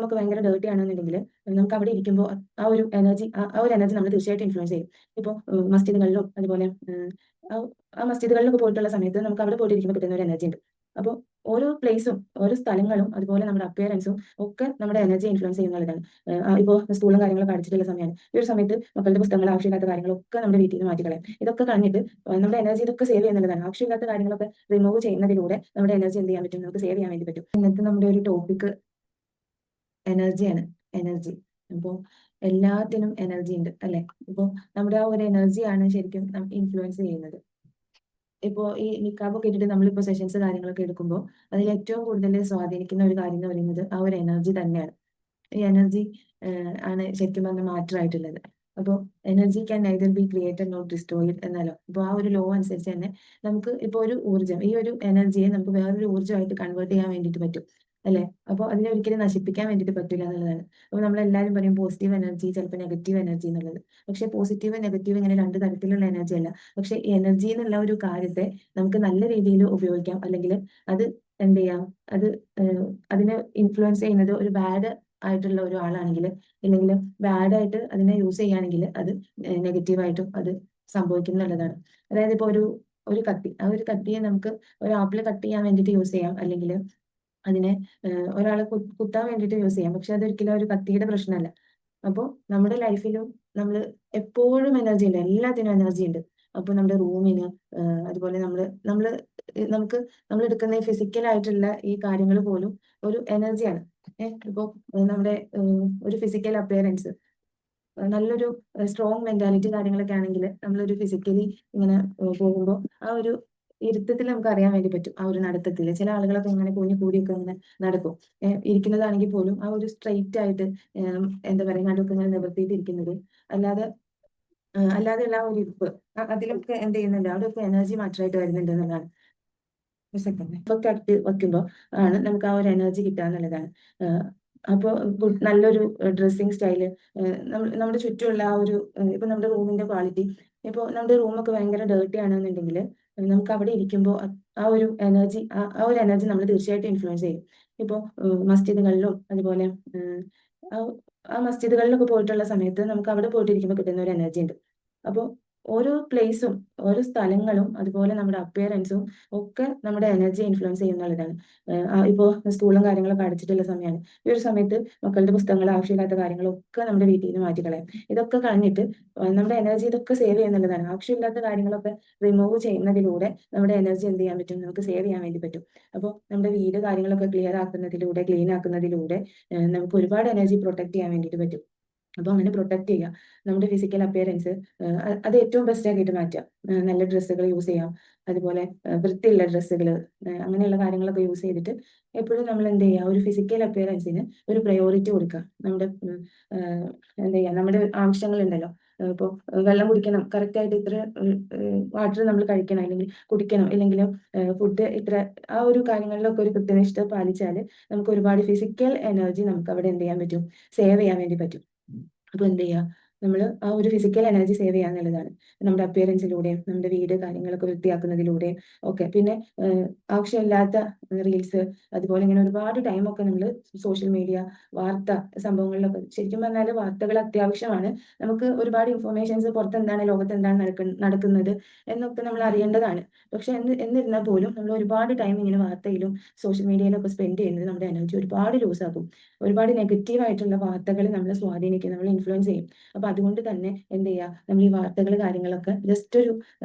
റൂമൊക്കെ ഭയങ്കര ഡേർട്ടി ആണെന്നുണ്ടെങ്കിൽ നമുക്ക് അവിടെ ഇരിക്കുമ്പോൾ ആ ഒരു എനർജി ആ ഒരു എനർജി നമ്മൾ തീർച്ചയായിട്ടും ഇൻഫ്ലുവൻസ് ചെയ്യും. ഇപ്പോൾ മസ്ജിദുകളിലും അതുപോലെ ആ ആ മസ്ജിദുകളിലൊക്കെ പോയിട്ടുള്ള സമയത്ത് നമുക്ക് അവിടെ പോയിട്ട് ഇരിക്കുമ്പോൾ കിട്ടുന്ന ഒരു എനർജി ഉണ്ട്. അപ്പോൾ ഓരോ പ്ലേസും ഓരോ സ്ഥലങ്ങളും അതുപോലെ നമ്മുടെ അപ്പിയറൻസും ഒക്കെ നമ്മുടെ എനർജി ഇൻഫ്ലുവൻസ് ചെയ്യുന്നതാണ്. ഇപ്പോൾ സ്കൂളും കാര്യങ്ങളൊക്കെ അടിച്ചിട്ടുള്ള സമയമാണ്. ഈ ഒരു സമയത്ത് മക്കളുടെ പുസ്തകങ്ങൾ ആവശ്യമില്ലാത്ത കാര്യങ്ങളൊക്കെ നമ്മുടെ വീട്ടിൽ നിന്ന് മാറ്റിക്കളയാം. ഇതൊക്കെ കളഞ്ഞിട്ട് നമ്മുടെ എനർജി ഇതൊക്കെ സേവ് ചെയ്യുന്നതാണ്. ആവശ്യമില്ലാത്ത കാര്യങ്ങളൊക്കെ റിമൂവ് ചെയ്യുന്നതിലൂടെ നമ്മുടെ എനർജി എന്ത് ചെയ്യാൻ പറ്റും, നമുക്ക് സേവ് ചെയ്യാൻ വേണ്ടി പറ്റും. ഇന്നത്തെ നമ്മുടെ ഒരു ടോപ്പിക് എനർജിയാണ്. എനർജി. അപ്പോൾ എല്ലാത്തിനും എനർജി ഉണ്ട് അല്ലെ? ഇപ്പോൾ നമ്മുടെ ആ ഒരു എനർജിയാണ് ശരിക്കും ഇൻഫ്ലുവൻസ് ചെയ്യുന്നത്. ഇപ്പോൾ ഈ നിക്കാബൊക്കെ ഇട്ടിട്ട് നമ്മളിപ്പോൾ സെഷൻസ് കാര്യങ്ങളൊക്കെ എടുക്കുമ്പോൾ അതിൽ ഏറ്റവും കൂടുതൽ സ്വാധീനിക്കുന്ന ഒരു കാര്യം എന്ന് പറയുന്നത് ആ ഒരു എനർജി തന്നെയാണ്. ഈ എനർജി ആണ് ശരിക്കും പറഞ്ഞാൽ മാറ്ററായിട്ടുള്ളത്. അപ്പോൾ energy can neither be created not destroyed എന്നല്ലോ. അപ്പോൾ ആ ഒരു ലോ അനുസരിച്ച് തന്നെ നമുക്ക് ഇപ്പോൾ ഒരു ഊർജ്ജം, ഈ ഒരു എനർജിയെ നമുക്ക് വേറൊരു ഊർജ്ജമായിട്ട് കൺവേർട്ട് ചെയ്യാൻ വേണ്ടിയിട്ട് പറ്റും അല്ലെ? അപ്പോൾ അതിനെ ഒരിക്കലും നശിപ്പിക്കാൻ വേണ്ടിയിട്ട് പറ്റില്ല എന്നുള്ളതാണ്. അപ്പോൾ നമ്മളെല്ലാവരും പറയും പോസിറ്റീവ് എനർജി, ചിലപ്പോൾ നെഗറ്റീവ് എനർജി എന്നുള്ളത്. പക്ഷേ പോസിറ്റീവ് നെഗറ്റീവ് ഇങ്ങനെ രണ്ട് തരത്തിലുള്ള എനർജി അല്ല. പക്ഷേ എനർജി എന്നുള്ള ഒരു കാര്യത്തെ നമുക്ക് നല്ല രീതിയിൽ ഉപയോഗിക്കാം. അല്ലെങ്കിൽ അത് എന്ത് ചെയ്യാം, അത് അതിനെ ഇൻഫ്ലുവൻസ് ചെയ്യുന്നത് ഒരു ബാഡ് ആയിട്ടുള്ള ഒരു ആളാണെങ്കിൽ, അല്ലെങ്കിൽ ബാഡായിട്ട് അതിനെ യൂസ് ചെയ്യുകയാണെങ്കിൽ അത് നെഗറ്റീവായിട്ടും അത് സംഭവിക്കും എന്നുള്ളതാണ്. അതായത് ഇപ്പോൾ ഒരു കത്തി, ആ ഒരു കത്തിയെ നമുക്ക് ഒരു ആപ്പിൾ കട്ട് ചെയ്യാൻ വേണ്ടിയിട്ട് യൂസ് ചെയ്യാം, അല്ലെങ്കിൽ അതിനെ ഒരാളെ കുത്താൻ വേണ്ടിയിട്ട് യൂസ് ചെയ്യാം. പക്ഷെ അതൊരിക്കലും ഒരു കത്തിയുടെ പ്രശ്നമല്ല. അപ്പോൾ നമ്മുടെ ലൈഫിലും നമ്മൾ എപ്പോഴും എനർജി ഉണ്ട്, എല്ലാത്തിനും എനർജി ഉണ്ട്. അപ്പോൾ നമ്മുടെ റൂമിന് അതുപോലെ നമ്മൾ നമുക്ക് നമ്മൾ എടുക്കുന്ന ഫിസിക്കൽ ആയിട്ടുള്ള ഈ കാര്യങ്ങൾ പോലും ഒരു എനർജിയാണ്. ഇപ്പോൾ നമ്മുടെ ഒരു ഫിസിക്കൽ അപ്പിയറൻസ്, നല്ലൊരു സ്ട്രോങ് മെന്റാലിറ്റി കാര്യങ്ങളൊക്കെ ആണെങ്കിൽ നമ്മളൊരു ഫിസിക്കലി ഇങ്ങനെ പോകുമ്പോൾ ആ ഒരു ഇരുത്തത്തിൽ നമുക്ക് അറിയാൻ വേണ്ടി പറ്റും. ആ ഒരു നടത്തത്തിൽ ചില ആളുകളൊക്കെ ഇങ്ങനെ കുഞ്ഞു കൂടിയൊക്കെ ഇങ്ങനെ നടക്കും. ഇരിക്കുന്നതാണെങ്കിൽ പോലും ആ ഒരു സ്ട്രെയിറ്റ് ആയിട്ട് എന്താ പറയുക, നടുക്ക് ഇങ്ങനെ നിവർത്തിയിട്ട് ഇരിക്കുന്നത്, അല്ലാതെ അല്ലാതെയുള്ള ആ ഒരു ഇരിപ്പ്, അതിലൊക്കെ എന്ത് ചെയ്യുന്നുണ്ട്, അവിടെയൊക്കെ എനർജി മാത്രമായിട്ട് വരുന്നുണ്ട് എന്നുള്ളതാണ്. ഒരു സെക്കൻഡ് ഇപ്പൊക്കെ അടുത്ത് വെക്കുമ്പോൾ ആണ് നമുക്ക് ആ ഒരു എനർജി കിട്ടുക എന്നുള്ളതാണ്. അപ്പോൾ നല്ലൊരു ഡ്രസ്സിങ് സ്റ്റൈല്, നമ്മുടെ ചുറ്റുമുള്ള ആ ഒരു ഇപ്പൊ നമ്മുടെ റൂമിന്റെ ക്വാളിറ്റി, ഇപ്പോൾ നമ്മുടെ റൂമൊക്കെ ഭയങ്കര ഡേർട്ടി ആണെന്നുണ്ടെങ്കിൽ നമുക്ക് അവിടെ ഇരിക്കുമ്പോൾ ആ ഒരു എനർജി ആ ഒരു എനർജി നമ്മൾ തീർച്ചയായിട്ടും ഇൻഫ്ലുവൻസ് ചെയ്യും. ഇപ്പോൾ മസ്ജിദുകളിലും അതുപോലെ ആ ആ മസ്ജിദുകളിലൊക്കെ പോയിട്ടുള്ള സമയത്ത് നമുക്ക് അവിടെ പോയിട്ടിരിക്കുമ്പോൾ കിട്ടുന്ന ഒരു എനർജി ഉണ്ട്. അപ്പോൾ ഓരോ പ്ലേസും ഓരോ സ്ഥലങ്ങളും അതുപോലെ നമ്മുടെ അപ്പിയറൻസും ഒക്കെ നമ്മുടെ എനർജി ഇൻഫ്ലുവൻസ് ചെയ്യുന്നതാണ്. ഇപ്പോൾ സ്കൂളും കാര്യങ്ങളൊക്കെ അടച്ചിട്ടുള്ള സമയമാണ്. ഈ ഒരു സമയത്ത് മക്കളുടെ പുസ്തകങ്ങൾ ആവശ്യമില്ലാത്ത കാര്യങ്ങളൊക്കെ നമ്മുടെ വീട്ടിൽ നിന്ന് മാറ്റിക്കളയാം. ഇതൊക്കെ കളഞ്ഞിട്ട് നമ്മുടെ എനർജി ഇതൊക്കെ സേവ് ചെയ്യുന്നുള്ളതാണ്. ആവശ്യമില്ലാത്ത കാര്യങ്ങളൊക്കെ റിമൂവ് ചെയ്യുന്നതിലൂടെ നമ്മുടെ എനർജി എന്ത് ചെയ്യാൻ പറ്റും, നമുക്ക് സേവ് ചെയ്യാൻ വേണ്ടി പറ്റും. അപ്പോൾ നമ്മുടെ വീട് കാര്യങ്ങളൊക്കെ ക്ലിയർ ആക്കുന്നതിലൂടെ, ക്ലീൻ ആക്കുന്നതിലൂടെ നമുക്ക് ഒരുപാട് എനർജി പ്രൊട്ടക്ട് ചെയ്യാൻ വേണ്ടിയിട്ട് പറ്റും. അപ്പോൾ അങ്ങനെ പ്രൊട്ടക്ട് ചെയ്യുക. നമ്മുടെ ഫിസിക്കൽ അപ്പിയറൻസ് അത് ഏറ്റവും ബെസ്റ്റ് ആക്കിയിട്ട് മാറ്റുക. നല്ല ഡ്രസ്സുകൾ യൂസ് ചെയ്യാം, അതുപോലെ വൃത്തിയുള്ള ഡ്രസ്സുകൾ, അങ്ങനെയുള്ള കാര്യങ്ങളൊക്കെ യൂസ് ചെയ്തിട്ട് എപ്പോഴും നമ്മൾ എന്ത് ചെയ്യുക, ഒരു ഫിസിക്കൽ അപ്പിയറൻസിന് ഒരു പ്രയോറിറ്റി കൊടുക്കുക. നമ്മുടെ എന്താ ചെയ്യുക, നമ്മുടെ ആവശ്യങ്ങളുണ്ടല്ലോ. ഇപ്പോൾ വെള്ളം കുടിക്കണം, കറക്റ്റായിട്ട് ഇത്ര വാട്ടർ നമ്മൾ കഴിക്കണം, അല്ലെങ്കിൽ കുടിക്കണം, ഇല്ലെങ്കിൽ ഫുഡ് ഇത്ര, ആ ഒരു കാര്യങ്ങളിലൊക്കെ ഒരു കൃത്യനിഷ്ഠ പാലിച്ചാൽ നമുക്ക് ഒരുപാട് ഫിസിക്കൽ എനർജി നമുക്ക് അവിടെ എന്ത് ചെയ്യാൻ പറ്റും, സേവ് ചെയ്യാൻ വേണ്ടി പറ്റും. അപ്പൊ എന്ത് ചെയ്യുക, നമ്മൾ ആ ഒരു ഫിസിക്കൽ എനർജി സേവ് ചെയ്യുക എന്നുള്ളതാണ്. നമ്മുടെ അപ്പിയറൻസിലൂടെയും നമ്മുടെ വീട് കാര്യങ്ങളൊക്കെ വൃത്തിയാക്കുന്നതിലൂടെയും ഒക്കെ. പിന്നെ ആവശ്യമില്ലാത്ത റീൽസ്, അതുപോലെ ഇങ്ങനെ ഒരുപാട് ടൈമൊക്കെ നമ്മൾ സോഷ്യൽ മീഡിയ, വാർത്ത സംഭവങ്ങളിലൊക്കെ, ശരിക്കും പറഞ്ഞാൽ വാർത്തകൾ അത്യാവശ്യമാണ്. നമുക്ക് ഒരുപാട് ഇൻഫോർമേഷൻസ് പുറത്ത് എന്താണ്, ലോകത്ത് എന്താണ് നടക്കുന്നത് എന്നൊക്കെ നമ്മൾ അറിയേണ്ടതാണ്. പക്ഷെ എന്നിരുന്നാൽ പോലും നമ്മൾ ഒരുപാട് ടൈം ഇങ്ങനെ വാർത്തയിലും സോഷ്യൽ മീഡിയയിലൊക്കെ സ്പെൻഡ് ചെയ്യുന്നത് നമ്മുടെ എനർജി ഒരുപാട് ലൂസ് ആക്കും. ഒരുപാട് നെഗറ്റീവ് ആയിട്ടുള്ള വാർത്തകൾ നമ്മളെ സ്വാധീനിക്കും, നമ്മളെ ഇൻഫ്ലുവൻസ് ചെയ്യും. അപ്പൊ അതുകൊണ്ട് തന്നെ എന്ത് ചെയ്യുക, നമ്മൾ ഈ വാർത്തകൾ കാര്യങ്ങളൊക്കെ ജസ്റ്റ് ഒരു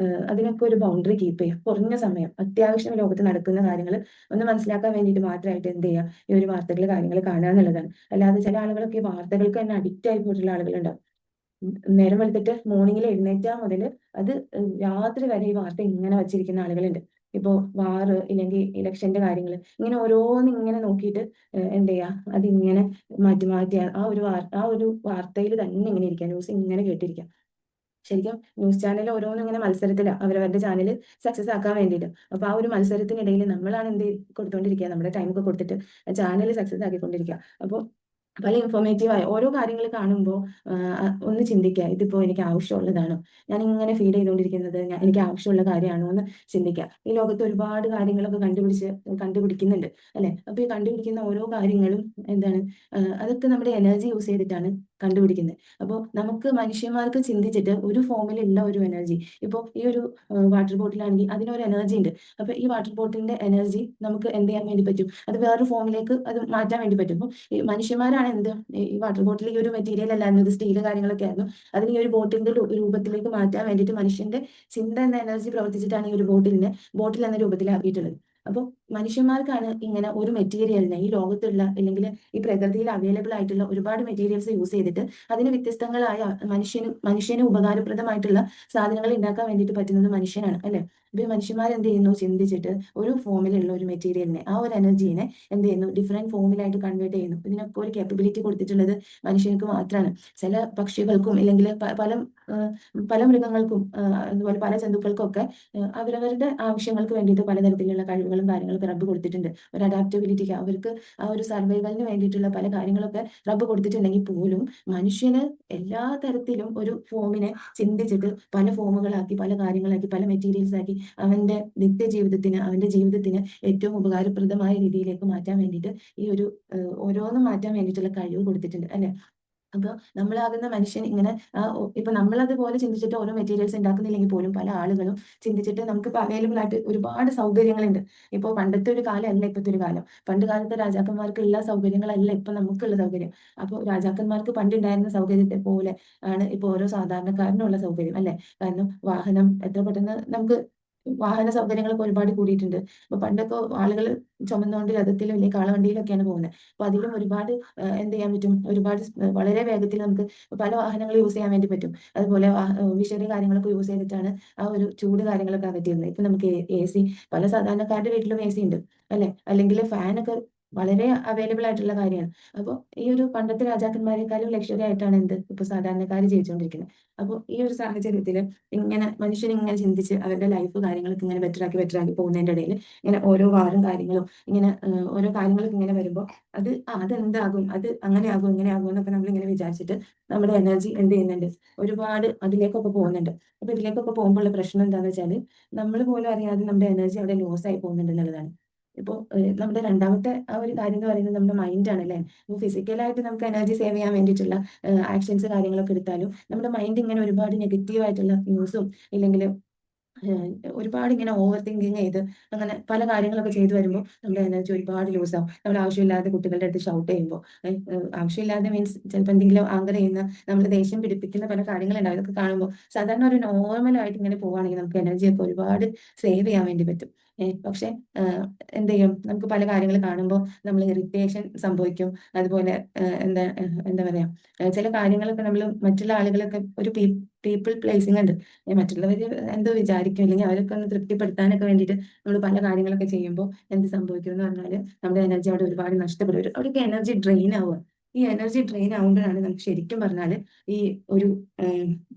അതിനൊക്കെ ഒരു ബൗണ്ടറി കീപ്പ് ചെയ്യുക. കുറഞ്ഞ സമയം അത്യാവശ്യം ലോകത്ത് നടക്കുന്ന കാര്യങ്ങൾ ഒന്ന് മനസ്സിലാക്കാൻ വേണ്ടിയിട്ട് മാത്രമായിട്ട് എന്ത് ചെയ്യുക, ഈ ഒരു വാർത്തകൾ കാര്യങ്ങൾ കാണുക എന്നുള്ളതാണ്. അല്ലാതെ ചില ആളുകളൊക്കെ ഈ വാർത്തകൾക്ക് തന്നെ അഡിക്റ്റ് ആയി പോയിട്ടുള്ള ആളുകളുണ്ടാവും. നേരം വെളുത്തിട്ട് മോർണിംഗിൽ എഴുന്നേറ്റാൽ മുതൽ അത് രാത്രി വരെ ഈ വാർത്ത ഇങ്ങനെ വച്ചിരിക്കുന്ന ആളുകളുണ്ട്. ഇപ്പോൾ വാറ് ഇല്ലെങ്കിൽ ഇലക്ഷന്റെ കാര്യങ്ങൾ, ഇങ്ങനെ ഓരോന്ന് ഇങ്ങനെ നോക്കിയിട്ട് എന്ത് ചെയ്യുക, അതിങ്ങനെ മാറ്റി മാറ്റി ആ ഒരു വാർത്തയിൽ തന്നെ ഇങ്ങനെ ഇരിക്കുക, ന്യൂസ് ഇങ്ങനെ കേട്ടിരിക്കുക. ശരിക്കും ന്യൂസ് ചാനൽ ഓരോന്നും ഇങ്ങനെ മത്സരത്തിലാണ്, അവരവരുടെ ചാനൽ സക്സസ് ആക്കാൻ വേണ്ടിയിട്ട്. അപ്പൊ ആ ഒരു മത്സരത്തിനിടയിൽ നമ്മളാണ് എന്ത് കൊടുത്തോണ്ടിരിക്കുക, നമ്മുടെ ടൈമൊക്കെ കൊടുത്തിട്ട് ചാനൽ സക്സസ് ആക്കിക്കൊണ്ടിരിക്കുക. അപ്പോൾ പല ഇൻഫോർമേറ്റീവായ ഓരോ കാര്യങ്ങൾ കാണുമ്പോൾ ഒന്ന് ചിന്തിക്കുക, ഇതിപ്പോ എനിക്ക് ആവശ്യമുള്ളതാണോ, ഞാൻ ഇങ്ങനെ ഫീഡ് ചെയ്തുകൊണ്ടിരിക്കുന്നത് എനിക്ക് ആവശ്യമുള്ള കാര്യമാണോ എന്ന് ചിന്തിക്കുക. ഈ ലോകത്ത് ഒരുപാട് കാര്യങ്ങളൊക്കെ കണ്ടുപിടിക്കുന്നുണ്ട് അല്ലെ. അപ്പൊ ഈ കണ്ടുപിടിക്കുന്ന ഓരോ കാര്യങ്ങളും എന്താണ്, അതൊക്കെ നമ്മുടെ എനർജി യൂസ് ചെയ്തിട്ടാണ് കണ്ടുപിടിക്കുന്നത്. അപ്പോൾ നമുക്ക് മനുഷ്യന്മാർക്ക് ചിന്തിച്ചിട്ട് ഒരു ഫോമിലുള്ള ഒരു എനർജി, ഇപ്പോൾ ഈ ഒരു വാട്ടർ ബോട്ടിലാണെങ്കിൽ അതിനൊരു എനർജി ഉണ്ട്. അപ്പൊ ഈ വാട്ടർ ബോട്ടിലിന്റെ എനർജി നമുക്ക് എന്ത് ചെയ്യാൻ വേണ്ടി പറ്റും, അത് വേറൊരു ഫോമിലേക്ക് അത് മാറ്റാൻ വേണ്ടി പറ്റും. അപ്പോൾ ഈ മനുഷ്യന്മാരാണ് ഈ വാട്ടർ ബോട്ടിൽ ഈ ഒരു മെറ്റീരിയൽ അല്ലായിരുന്നു, ഇത് സ്റ്റീൽ കാര്യങ്ങളൊക്കെ ആയിരുന്നു. അതിന് ഈ ഒരു ബോട്ടിലിന്റെ രൂപത്തിലേക്ക് മാറ്റാൻ വേണ്ടിയിട്ട് മനുഷ്യന്റെ ചിന്ത എന്ന എനർജി പ്രവർത്തിച്ചിട്ടാണ് ഈ ഒരു ബോട്ടിൽ എന്ന രൂപത്തിലാക്കിയിട്ടുള്ളത്. അപ്പോൾ മനുഷ്യന്മാർക്കാണ് ഇങ്ങനെ ഒരു മെറ്റീരിയലിനെ ഈ ലോകത്തുള്ള അല്ലെങ്കിൽ ഈ പ്രകൃതിയിൽ അവൈലബിൾ ആയിട്ടുള്ള ഒരുപാട് മെറ്റീരിയൽസ് യൂസ് ചെയ്തിട്ട് അതിന് വ്യത്യസ്തങ്ങളായ മനുഷ്യന് ഉപകാരപ്രദമായിട്ടുള്ള സാധനങ്ങൾ ഉണ്ടാക്കാൻ വേണ്ടിയിട്ട് പറ്റുന്നത് മനുഷ്യനാണ് അല്ലെ. ഇപ്പൊ മനുഷ്യന്മാർ എന്ത് ചെയ്യുന്നു, ചിന്തിച്ചിട്ട് ഒരു ഫോമിലുള്ള ഒരു മെറ്റീരിയലിനെ, ആ ഒരു എനർജീനെ എന്ത് ചെയ്യുന്നു, ഡിഫറെന്റ് ഫോമിലായിട്ട് കൺവേർട്ട് ചെയ്യുന്നു. ഇതിനൊക്കെ ഒരു കേപ്പബിലിറ്റി കൊടുത്തിട്ടുള്ളത് മനുഷ്യർക്ക് മാത്രമാണ്. ചില പക്ഷികൾക്കും അല്ലെങ്കിൽ പല മൃഗങ്ങൾക്കും അതുപോലെ പല ജന്തുക്കൾക്കും ഒക്കെ അവരവരുടെ ആവശ്യങ്ങൾക്ക് വേണ്ടിയിട്ട് പലതരത്തിലുള്ള കഴിവുകളും കാര്യങ്ങളൊക്കെ റബ്ബ് കൊടുത്തിട്ടുണ്ട്. ഒരു അഡാപ്റ്റബിലിറ്റിക്ക്, അവർക്ക് ആ ഒരു സർവൈവലിന് വേണ്ടിയിട്ടുള്ള പല കാര്യങ്ങളൊക്കെ റബ്ബ് കൊടുത്തിട്ടുണ്ടെങ്കിൽ പോലും മനുഷ്യന് എല്ലാ തരത്തിലും ഒരു ഫോമിനെ ചിന്തിച്ചിട്ട് പല ഫോമുകളാക്കി, പല കാര്യങ്ങളാക്കി, പല മെറ്റീരിയൽസ് ആക്കി അവന്റെ ജീവിതത്തിന് ഏറ്റവും ഉപകാരപ്രദമായ രീതിയിലേക്ക് മാറ്റാൻ വേണ്ടിയിട്ട് ഈ ഒരു ഓരോന്നും മാറ്റാൻ വേണ്ടിയിട്ടുള്ള കഴിവ് കൊടുത്തിട്ടുണ്ട് അല്ലെ. അപ്പൊ നമ്മളാകുന്ന മനുഷ്യൻ ഇങ്ങനെ ഇപ്പൊ നമ്മളതുപോലെ ചിന്തിച്ചിട്ട് ഓരോ മെറ്റീരിയൽസ് ഉണ്ടാക്കുന്നില്ലെങ്കിൽ പോലും പല ആളുകളും ചിന്തിച്ചിട്ട് നമുക്കിപ്പോൾ അവൈലബിൾ ആയിട്ട് ഒരുപാട് സൗകര്യങ്ങളുണ്ട്. ഇപ്പോൾ പണ്ടത്തെ ഒരു കാലമല്ല ഇപ്പോഴത്തെ ഒരു കാലം. പണ്ട് കാലത്തെ രാജാക്കന്മാർക്കുള്ള സൗകര്യങ്ങളല്ല ഇപ്പൊ നമുക്കുള്ള സൗകര്യം. അപ്പോൾ രാജാക്കന്മാർക്ക് പണ്ടുണ്ടായിരുന്ന സൗകര്യത്തെ പോലെ ആണ് ഇപ്പോൾ ഓരോ സാധാരണക്കാരനുള്ള സൗകര്യം അല്ലെ. കാരണം വാഹനം എത്ര പെട്ടെന്ന് നമുക്ക് വാഹന സൗകര്യങ്ങളൊക്കെ ഒരുപാട് കൂടിയിട്ടുണ്ട്. അപ്പൊ പണ്ടൊക്കെ ആളുകൾ ചുമന്നുകൊണ്ട് രഥത്തിലും അല്ലെങ്കിൽ കാളവണ്ടിയിലൊക്കെയാണ് പോകുന്നത്. അപ്പൊ അതിലും ഒരുപാട് എന്ത് ചെയ്യാൻ പറ്റും, ഒരുപാട് വളരെ വേഗത്തിൽ നമുക്ക് പല വാഹനങ്ങൾ യൂസ് ചെയ്യാൻ വേണ്ടി പറ്റും. അതുപോലെ വിഷറി കാര്യങ്ങളൊക്കെ യൂസ് ചെയ്തിട്ടാണ് ആ ഒരു ചൂട് കാര്യങ്ങളൊക്കെ അകറ്റിയിരുന്നത്. ഇപ്പൊ നമുക്ക് AC, പല സാധാരണക്കാരുടെ വീട്ടിലും AC ഉണ്ട് അല്ലെ. അല്ലെങ്കിൽ ഫാനൊക്കെ വളരെ അവൈലബിൾ ആയിട്ടുള്ള കാര്യമാണ്. അപ്പോൾ ഈ ഒരു പണ്ടത്തെ രാജാക്കന്മാരെക്കാളും ലക്ഷറി ആയിട്ടാണ് ഇപ്പൊ സാധാരണക്കാർ ജീവിച്ചുകൊണ്ടിരിക്കുന്നത്. അപ്പോൾ ഈ ഒരു സാഹചര്യത്തിൽ ഇങ്ങനെ മനുഷ്യൻ ഇങ്ങനെ ചിന്തിച്ച് അവരുടെ ലൈഫ് കാര്യങ്ങളൊക്കെ ഇങ്ങനെ ബെറ്ററാക്കി പോകുന്നതിന്റെ ഇടയിൽ ഇങ്ങനെ ഓരോ വാറും കാര്യങ്ങളും ഇങ്ങനെ ഓരോ കാര്യങ്ങളൊക്കെ ഇങ്ങനെ വരുമ്പോൾ അതെന്താകും, അത് അങ്ങനെയാകും ഇങ്ങനെയാകും എന്നൊക്കെ നമ്മൾ ഇങ്ങനെ വിചാരിച്ചിട്ട് നമ്മുടെ എനർജി എന്ത് ചെയ്യുന്നുണ്ട്, ഒരുപാട് അതിലേക്കൊക്കെ പോകുന്നുണ്ട്. അപ്പൊ ഇതിലേക്കൊക്കെ പോകുമ്പോൾ ഉള്ള പ്രശ്നം എന്താണെന്ന് വെച്ചാൽ നമ്മൾ പോലും അറിയാതെ നമ്മുടെ എനർജി അവിടെ ലോസ് ആയി പോകുന്നുണ്ട് എന്നുള്ളതാണ്. ഇപ്പോൾ നമ്മുടെ രണ്ടാമത്തെ ആ ഒരു കാര്യം എന്ന് പറയുന്നത് നമ്മുടെ മൈൻഡാണ് അല്ലേ. അപ്പോൾ ഫിസിക്കലായിട്ട് നമുക്ക് എനർജി സേവ് ചെയ്യാൻ വേണ്ടിയിട്ടുള്ള ആക്ഷൻസ് കാര്യങ്ങളൊക്കെ എടുത്താലും നമ്മുടെ മൈൻഡ് ഇങ്ങനെ ഒരുപാട് നെഗറ്റീവ് ആയിട്ടുള്ള ന്യൂസും ഇല്ലെങ്കിൽ ഒരുപാട് ഇങ്ങനെ ഓവർ തിങ്കിങ് ചെയ്ത് അങ്ങനെ പല കാര്യങ്ങളൊക്കെ ചെയ്തു വരുമ്പോൾ നമ്മുടെ എനർജി ഒരുപാട് ലൂസ് ആവും. നമ്മൾ ആവശ്യമില്ലാതെ കുട്ടികളുടെ അടുത്ത് ഷൗട്ട് ചെയ്യുമ്പോൾ, ആവശ്യമില്ലാതെ മീൻസ് ചിലപ്പോൾ എന്തെങ്കിലും ആങ്കർ ചെയ്യുന്ന, നമ്മൾ ദേഷ്യം പിടിപ്പിക്കുന്ന പല കാര്യങ്ങളുണ്ടാവും. ഇതൊക്കെ കാണുമ്പോൾ സാധാരണ ഒരു നോർമൽ ആയിട്ട് ഇങ്ങനെ പോവുകയാണെങ്കിൽ നമുക്ക് എനർജിയൊക്കെ ഒരുപാട് സേവ് ചെയ്യാൻ വേണ്ടി പറ്റും. പക്ഷെ എന്ത് ചെയ്യും, നമുക്ക് പല കാര്യങ്ങൾ കാണുമ്പോൾ നമ്മൾ ഇറിറ്റേഷൻ സംഭവിക്കും. അതുപോലെ എന്താ പറയാ, ചില കാര്യങ്ങളൊക്കെ നമ്മൾ മറ്റുള്ള ആളുകളൊക്കെ ഒരു പീപ്പിൾ പ്ലേസിംഗ് ഉണ്ട്. മറ്റുള്ളവർ എന്തോ വിചാരിക്കും, അല്ലെങ്കിൽ അവരൊക്കെ ഒന്ന് തൃപ്തിപ്പെടുത്താനൊക്കെ വേണ്ടിയിട്ട് നമ്മൾ പല കാര്യങ്ങളൊക്കെ ചെയ്യുമ്പോൾ എന്ത് സംഭവിക്കും എന്ന് പറഞ്ഞാൽ നമ്മുടെ എനർജി അവിടെ ഒരുപാട് നഷ്ടപ്പെടും. അവിടെയൊക്കെ എനർജി ഡ്രെയിൻ ആവുക. ഈ എനർജി ഡ്രെയിൻ ആവുമ്പോഴാണ് നമുക്ക് ശരിക്കും പറഞ്ഞാൽ ഈ ഒരു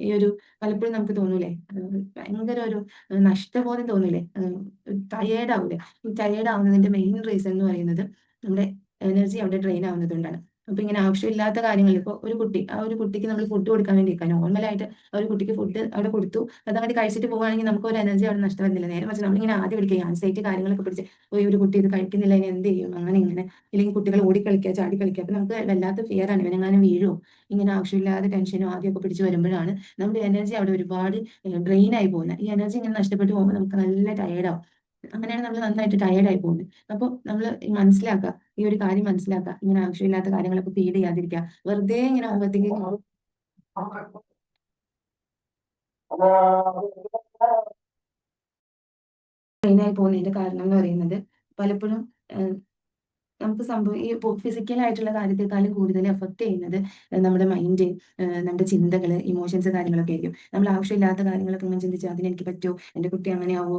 ഈ ഒരു പലപ്പോഴും നമുക്ക് തോന്നൂലേ, ഭയങ്കര ഒരു നഷ്ടബോധം തോന്നൂലേ, ടയേർഡ് ആവൂലേ. ഈ ടയേർഡ് ആവുന്നതിന്റെ മെയിൻ റീസൺ എന്ന് പറയുന്നത് നമ്മുടെ എനർജി അവിടെ ഡ്രെയിൻ ആവുന്നത് കൊണ്ടാണ്. അപ്പൊ ഇങ്ങനെ ആവശ്യമില്ലാത്ത കാര്യങ്ങൾ, ഇപ്പോൾ ആ ഒരു കുട്ടിക്ക് നമ്മൾ ഫുഡ് കൊടുക്കാൻ വേണ്ടി നോർമലായിട്ട് ആ ഒരു കുട്ടിക്ക് ഫുഡ് അവിടെ കൊടുത്തു, അത് അങ്ങോട്ട് കഴിച്ചിട്ട് പോവുകയാണെങ്കിൽ നമുക്ക് ഒരു എനർജി അവിടെ നഷ്ടം വരുന്നില്ല. നേരെ മറിച്ച് നമ്മളിങ്ങനെ ആദ്യം പിടിക്കുക, ആൻസൈറ്റി കാര്യങ്ങളൊക്കെ പിടിച്ച് ഈ ഒരു കുട്ടി ഇത് കഴിക്കുന്നില്ല, ഇനി എന്ത് ചെയ്യും, അങ്ങനെ ഇങ്ങനെ, ഇല്ലെങ്കിൽ കുട്ടികൾ ഓടിക്കളിക്കുക ചാടി കളിക്കുക. അപ്പൊ നമുക്ക് വല്ലാത്ത ഫിയർ ആണ്, ഇവനെങ്ങാനും വീഴുമോ, ഇങ്ങനെ ആവശ്യമില്ലാതെ ടെൻഷനും ആദ്യമൊക്കെ പിടിച്ച് വരുമ്പോഴാണ് നമ്മുടെ എനർജി അവിടെ ഒരുപാട് ഡ്രെയിൻ ആയി പോകുന്നത്. ഈ എനർജി ഇങ്ങനെ നഷ്ടപ്പെട്ടു പോകുമ്പോൾ നമുക്ക് നല്ല ടയേർഡാവും. അങ്ങനെയാണ് നമ്മൾ നന്നായിട്ട് ടയേർഡ് ആയി പോകുന്നത്. അപ്പോൾ നമ്മൾ മനസ്സിലാക്കുക, ഈ ഒരു കാര്യം മനസ്സിലാക്കുക, ഇങ്ങനെ ആവശ്യമില്ലാത്ത കാര്യങ്ങളൊക്കെ ഫീഡ് ചെയ്യാതിരിക്കുക, വെറുതെ ഇങ്ങനെ ഓവർ തിങ്കിങ് മെയിനായി പോകുന്നതിന്റെ കാരണം എന്ന് പറയുന്നത് പലപ്പോഴും നമുക്ക് ഈ ഫിസിക്കൽ ആയിട്ടുള്ള കാര്യത്തെക്കാളും കൂടുതൽ എഫക്ട് ചെയ്യുന്നത് നമ്മുടെ മൈൻഡ്, നമ്മുടെ ചിന്തകള്, ഇമോഷൻസ് കാര്യങ്ങളൊക്കെ ആയിരിക്കും. നമ്മൾ ആവശ്യമില്ലാത്ത കാര്യങ്ങളൊക്കെ ഇങ്ങനെ ചിന്തിച്ച് അതിനെനിക്ക് പറ്റുമോ, എൻ്റെ കുട്ടി അങ്ങനെയാവോ,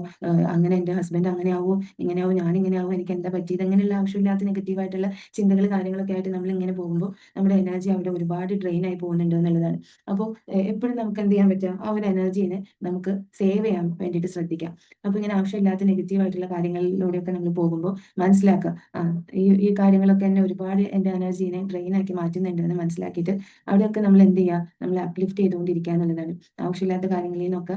അങ്ങനെ എൻ്റെ ഹസ്ബൻഡ് അങ്ങനെയാവോ, ഇങ്ങനെയാവോ, ഞാനിങ്ങനെയാവോ, എനിക്ക് എന്താ പറ്റിയത്, അങ്ങനെയുള്ള ആവശ്യമില്ലാത്ത നെഗറ്റീവായിട്ടുള്ള ചിന്തകൾ കാര്യങ്ങളൊക്കെ ആയിട്ട് നമ്മൾ ഇങ്ങനെ പോകുമ്പോൾ നമ്മുടെ എനർജി അവിടെ ഒരുപാട് ഡ്രെയിൻ ആയി പോകുന്നുണ്ട് എന്നുള്ളതാണ്. അപ്പോൾ എപ്പോഴും നമുക്ക് എന്ത് ചെയ്യാൻ പറ്റുക, ആ ഒരു എനർജീനെ നമുക്ക് സേവ് ചെയ്യാൻ വേണ്ടിയിട്ട് ശ്രദ്ധിക്കാം. അപ്പോൾ ഇങ്ങനെ ആവശ്യമില്ലാത്ത നെഗറ്റീവ് ആയിട്ടുള്ള കാര്യങ്ങളിലൂടെയൊക്കെ നമ്മൾ പോകുമ്പോൾ മനസ്സിലാക്കുക, ഈ ഈ കാര്യങ്ങളൊക്കെ എന്നെ ഒരുപാട് എൻ്റെ എനർജീനെ ഡ്രെയിൻ ആക്കി മാറ്റുന്നുണ്ട് എന്ന് മനസ്സിലാക്കിയിട്ട് അവിടെയൊക്കെ നമ്മൾ എന്ത് ചെയ്യുക, നമ്മൾ അപ്ലിഫ്റ്റ് ചെയ്തുകൊണ്ടിരിക്കുക എന്നുള്ളതാണ്. ആവശ്യമില്ലാത്ത കാര്യങ്ങളിൽ നിന്നൊക്കെ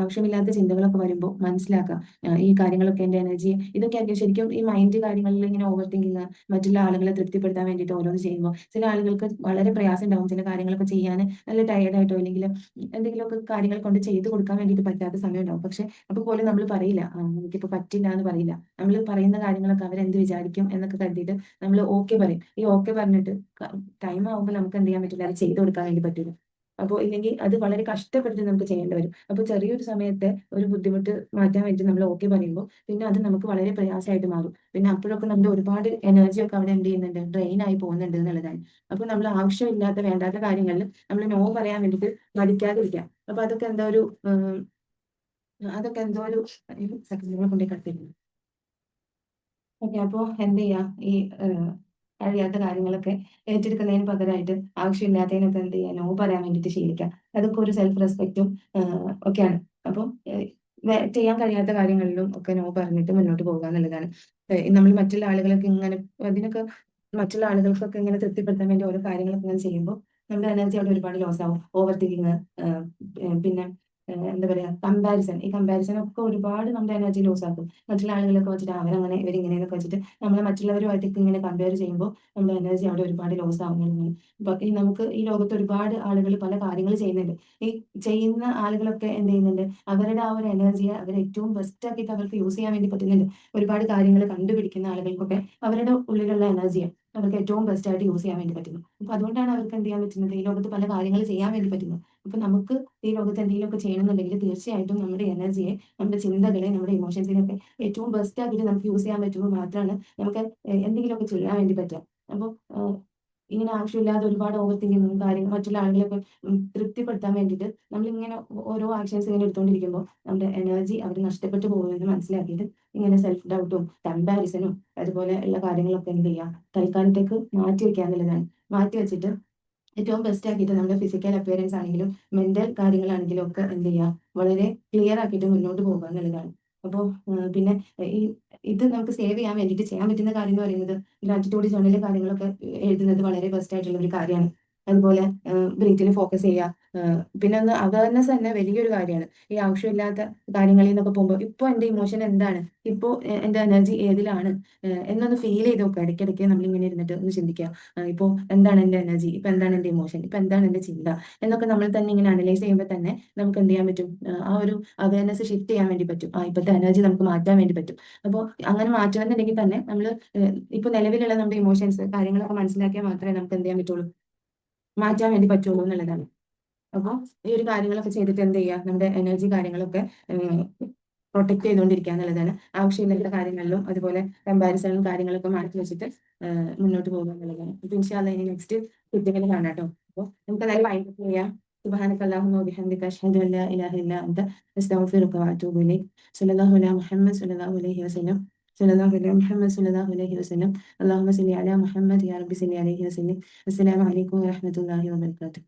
ആവശ്യമില്ലാത്ത ചിന്തകളൊക്കെ വരുമ്പോൾ മനസ്സിലാക്കുക, ഈ കാര്യങ്ങളൊക്കെ എൻ്റെ എനർജി ഇതൊക്കെ ആയിരിക്കും ശരിക്കും ഈ മൈൻഡ് കാര്യങ്ങളിൽ ഇങ്ങനെ ഓവർ തിങ്കിങ്, മറ്റുള്ള ആളുകളെ തൃപ്തിപ്പെടുത്താൻ വേണ്ടിയിട്ട് ഓരോന്ന് ചെയ്യുമ്പോൾ ചില ആളുകൾക്ക് വളരെ പ്രയാസം ഉണ്ടാവും ചില കാര്യങ്ങളൊക്കെ ചെയ്യാൻ, നല്ല ടയർഡായിട്ടോ അല്ലെങ്കിൽ എന്തെങ്കിലുമൊക്കെ കാര്യങ്ങൾ കൊണ്ട് ചെയ്തു കൊടുക്കാൻ വേണ്ടിയിട്ട് പറ്റാത്ത സമയം ഉണ്ടാവും. പക്ഷെ അപ്പോൾ പോലും നമ്മൾ പറയില്ല, എനിക്കിപ്പോൾ പറ്റില്ല എന്ന് പറയില്ല. നമ്മൾ പറയുന്ന കാര്യങ്ങളൊക്കെ അവരെന്ത് വിചാരിക്കും എന്നൊക്കെ കരുതിയിട്ട് നമ്മൾ ഓക്കെ പറയും. ഈ ഓക്കെ പറഞ്ഞിട്ട് ടൈം ആകുമ്പോൾ നമുക്ക് എന്ത് ചെയ്യാൻ പറ്റില്ല, അത് ചെയ്തു കൊടുക്കാൻ വേണ്ടി പറ്റില്ല. അപ്പോൾ ഇല്ലെങ്കിൽ അത് വളരെ കഷ്ടപ്പെട്ട് നമുക്ക് ചെയ്യേണ്ടി വരും. അപ്പോൾ ചെറിയൊരു സമയത്തെ ഒരു ബുദ്ധിമുട്ട് മാറ്റാൻ വേണ്ടി നമ്മൾ ഓക്കെ പറയുമ്പോൾ പിന്നെ അത് നമുക്ക് വളരെ പ്രയാസമായിട്ട് മാറും. പിന്നെ അപ്പോഴൊക്കെ നമ്മുടെ ഒരുപാട് എനർജി ഒക്കെ അവിടെ എന്ത് ചെയ്യുന്നുണ്ട്, ഡ്രെയിൻ ആയി പോകുന്നുണ്ട് എന്നുള്ളതാണ്. അപ്പോൾ നമ്മൾ ആവശ്യമില്ലാത്ത വേണ്ടാത്ത കാര്യങ്ങളിൽ നമ്മൾ നോ പറയാൻ വേണ്ടിയിട്ട് മടിക്കാതിരിക്കുക. അപ്പോൾ അതൊക്കെ എന്തോ ഒരു സെക്കൻഡുകളെ കൊണ്ടേ കത്തിരുന്നു. ഓക്കെ. അപ്പോൾ എന്ത് ചെയ്യാ, ഈ കഴിയാത്ത കാര്യങ്ങളൊക്കെ ഏറ്റെടുക്കുന്നതിന് പകരമായിട്ട് ആവശ്യമില്ലാത്തതിനൊക്കെ എന്ത് ചെയ്യാ, നോ പറയാൻ വേണ്ടിയിട്ട് ശീലിക്കാം. അതൊക്കെ ഒരു സെൽഫ് റെസ്പെക്റ്റും ഒക്കെയാണ്. അപ്പോൾ ചെയ്യാൻ കഴിയാത്ത കാര്യങ്ങളിലും ഒക്കെ നോ പറഞ്ഞിട്ട് മുന്നോട്ട് പോകുക എന്നുള്ളതാണ്. നമ്മൾ മറ്റുള്ള ആളുകളൊക്കെ ഇങ്ങനെ അതിനൊക്കെ മറ്റുള്ള ആളുകൾക്കൊക്കെ ഇങ്ങനെ തൃപ്തിപ്പെടുത്താൻ വേണ്ടി ഓരോ കാര്യങ്ങളൊക്കെ ഇങ്ങനെ ചെയ്യുമ്പോൾ നമ്മുടെ എനർജി അവിടെ ഒരുപാട് ലോസ് ആവും. ഓവർ തിങ്കിങ്, പിന്നെ എന്താ പറയാ, ഈ കമ്പാരിസൺ ഒക്കെ ഒരുപാട് നമ്മുടെ എനർജി ലോസ് ആക്കും. മറ്റുള്ള ആളുകളൊക്കെ വെച്ചിട്ട് അവരങ്ങനെ ഇവരിങ്ങനെയൊക്കെ വെച്ചിട്ട് നമ്മളെ മറ്റുള്ളവരുമായിട്ടൊക്കെ ഇങ്ങനെ കമ്പയർ ചെയ്യുമ്പോൾ നമ്മുടെ എനർജി അവിടെ ഒരുപാട് ലോസ് ആവുന്നതാണ്. അപ്പൊ ഈ നമുക്ക് ഈ ലോകത്ത് ഒരുപാട് ആളുകൾ പല കാര്യങ്ങൾ ചെയ്യുന്നുണ്ട്. ഈ ചെയ്യുന്ന ആളുകളൊക്കെ എന്ത് ചെയ്യുന്നുണ്ട്, അവരുടെ ആ ഒരു എനർജിയെ അവർ ഏറ്റവും ബെസ്റ്റ് ആക്കിയിട്ട് അവർക്ക് യൂസ് ചെയ്യാൻ വേണ്ടി പറ്റുന്നുണ്ട്. ഒരുപാട് കാര്യങ്ങൾ കണ്ടുപിടിക്കുന്ന ആളുകൾക്കൊക്കെ അവരുടെ ഉള്ളിലുള്ള എനർജിയെ അവർക്ക് ഏറ്റവും ബെസ്റ്റ് ആയിട്ട് യൂസ് ചെയ്യാൻ വേണ്ടി പറ്റുന്നു. അപ്പൊ അതുകൊണ്ടാണ് അവർക്ക് എന്ത് ചെയ്യാൻ പറ്റുന്നത്, ഈ ലോകത്ത് പല കാര്യങ്ങൾ ചെയ്യാൻ വേണ്ടി പറ്റുന്നത്. അപ്പൊ നമുക്ക് ഈ ലോകത്ത് എന്തെങ്കിലുമൊക്കെ ചെയ്യണമെന്നുണ്ടെങ്കിൽ തീർച്ചയായിട്ടും നമ്മുടെ എനർജിയെ, നമ്മുടെ ചിന്തകളെ, നമ്മുടെ ഇമോഷൻസിനെയൊക്കെ ഏറ്റവും ബെസ്റ്റ് ആക്കിയിട്ട് നമുക്ക് യൂസ് ചെയ്യാൻ പറ്റുമ്പോൾ മാത്രമാണ് നമുക്ക് എന്തെങ്കിലുമൊക്കെ ചെയ്യാൻ വേണ്ടി പറ്റുക. അപ്പോൾ ഇങ്ങനെ ആവശ്യമില്ലാതെ ഒരുപാട് ഓവർ തിങ്കിങ്ങും കാര്യങ്ങൾ മറ്റുള്ള ആളുകളെയൊക്കെ തൃപ്തിപ്പെടുത്താൻ വേണ്ടിയിട്ട് നമ്മളിങ്ങനെ ഓരോ ആക്ഷൻസ് ഇങ്ങനെ എടുത്തുകൊണ്ടിരിക്കുമ്പോൾ നമ്മുടെ എനർജി അവർ നഷ്ടപ്പെട്ടു പോകുമെന്ന് മനസ്സിലാക്കിയിട്ട് ഇങ്ങനെ സെൽഫ് ഡൗട്ടും കമ്പാരിസണും അതുപോലെ ഉള്ള കാര്യങ്ങളൊക്കെ എന്ത് ചെയ്യുക, തൽക്കാലത്തേക്ക് മാറ്റി വെക്കുക എന്നുള്ളതാണ്. മാറ്റി വെച്ചിട്ട് ഏറ്റവും ബെസ്റ്റ് ആക്കിയിട്ട് നമ്മുടെ ഫിസിക്കൽ അപ്പിയറൻസ് ആണെങ്കിലും മെന്റൽ കാര്യങ്ങളാണെങ്കിലും ഒക്കെ എന്ത് ചെയ്യുക, വളരെ ക്ലിയർ ആക്കിയിട്ട് മുന്നോട്ട് പോകുക എന്നുള്ളതാണ്. അപ്പോൾ പിന്നെ ഈ ഇത് നമുക്ക് സേവ് ചെയ്യാൻ വേണ്ടിയിട്ട് ചെയ്യാൻ പറ്റുന്ന കാര്യം എന്ന് പറയുന്നത് ഗ്രാറ്റിറ്റ്യൂഡ് ജേർണലിലെ കാര്യങ്ങളൊക്കെ എഴുതുന്നത് വളരെ ബെസ്റ്റ് ആയിട്ടുള്ള ഒരു കാര്യമാണ്. അതുപോലെ ബ്രീത്തില് ഫോക്കസ് ചെയ്യുക. പിന്നെ ഒന്ന് അവയർനെസ് തന്നെ വലിയൊരു കാര്യമാണ്. ഈ ആവശ്യമില്ലാത്ത കാര്യങ്ങളിൽ നിന്നൊക്കെ പോകുമ്പോൾ ഇപ്പോൾ എൻ്റെ ഇമോഷൻ എന്താണ്, ഇപ്പോൾ എൻ്റെ എനർജി ഏതിലാണ് എന്നൊന്ന് ഫീൽ ചെയ്ത് നോക്കുക. ഇടയ്ക്കിടയ്ക്ക് നമ്മളിങ്ങനെ ഇരുന്നിട്ട് ഒന്ന് ചിന്തിക്കുക, ഇപ്പോൾ എന്താണ് എൻ്റെ എനർജി, ഇപ്പോൾ എന്താണ് എൻ്റെ ഇമോഷൻ, ഇപ്പോൾ എന്താണ് എൻ്റെ ചിന്ത എന്നൊക്കെ നമ്മൾ തന്നെ ഇങ്ങനെ അനലൈസ് ചെയ്യുമ്പോൾ തന്നെ നമുക്ക് എന്ത് ചെയ്യാൻ പറ്റും, ആ ഒരു അവയർനെസ് ഷിഫ്റ്റ് ചെയ്യാൻ വേണ്ടി പറ്റും. ഇപ്പോഴത്തെ എനർജി നമുക്ക് മാറ്റാൻ വേണ്ടി പറ്റും. അപ്പോൾ അങ്ങനെ മാറ്റണമെന്നുണ്ടെങ്കിൽ തന്നെ നമ്മൾ ഇപ്പോൾ നിലവിലുള്ള നമ്മുടെ ഇമോഷൻസ് കാര്യങ്ങളൊക്കെ മനസ്സിലാക്കിയാൽ മാത്രമേ നമുക്ക് എന്ത് ചെയ്യാൻ പറ്റുള്ളൂ, മാറ്റാൻ വേണ്ടി പറ്റുള്ളൂ എന്നുള്ളതാണ്. അപ്പോൾ ഈ ഒരു കാര്യങ്ങളൊക്കെ ചെയ്തിട്ട് എന്ത് ചെയ്യുക, നമ്മുടെ എനർജി കാര്യങ്ങളൊക്കെ പ്രൊട്ടക്ട് ചെയ്തുകൊണ്ടിരിക്കുക എന്നുള്ളതാണ്. ആവശ്യമില്ലാത്ത കാര്യങ്ങളിലും അതുപോലെ കമ്പാരിസണും കാര്യങ്ങളൊക്കെ മാറ്റി വെച്ചിട്ട് മുന്നോട്ട് പോകുക എന്നുള്ളതാണ്. അപ്പൊ ഇൻഷാല്ലാ ഇനി നെക്സ്റ്റ് കുട്ടികൾ കാണാം കേട്ടോ. അപ്പോൾ നമുക്ക് എന്തായാലും വൈൻഡപ്പ് ചെയ്യാം. സുബ്ഹാനക അല്ലാഹുമ്മ വബിഹംദിക അഷ്ഹദു അൻ ലാ ഇലാഹ ഇല്ലാ അൻത അസ്തഗ്ഫിറുക വഅതൂബു ഇലൈക്. സ്വല്ലല്ലാഹു അലാ മുഹമ്മദ് സ്വല്ലല്ലാഹു അലൈഹി വസല്ലം. സ്വല്ലല്ലാഹു അലാ മുഹമ്മദ് സ്വല്ലല്ലാഹു അലൈഹി വസല്ലം. അല്ലാഹുമ്മ സല്ലി അലാ മുഹമ്മദ് യാ റബ്ബി സല്ലി അലൈഹി വസല്ലം. അസ്സലാമു അലൈക്കും വറഹ്മത്തുള്ളാഹി വബറകാതുഹു.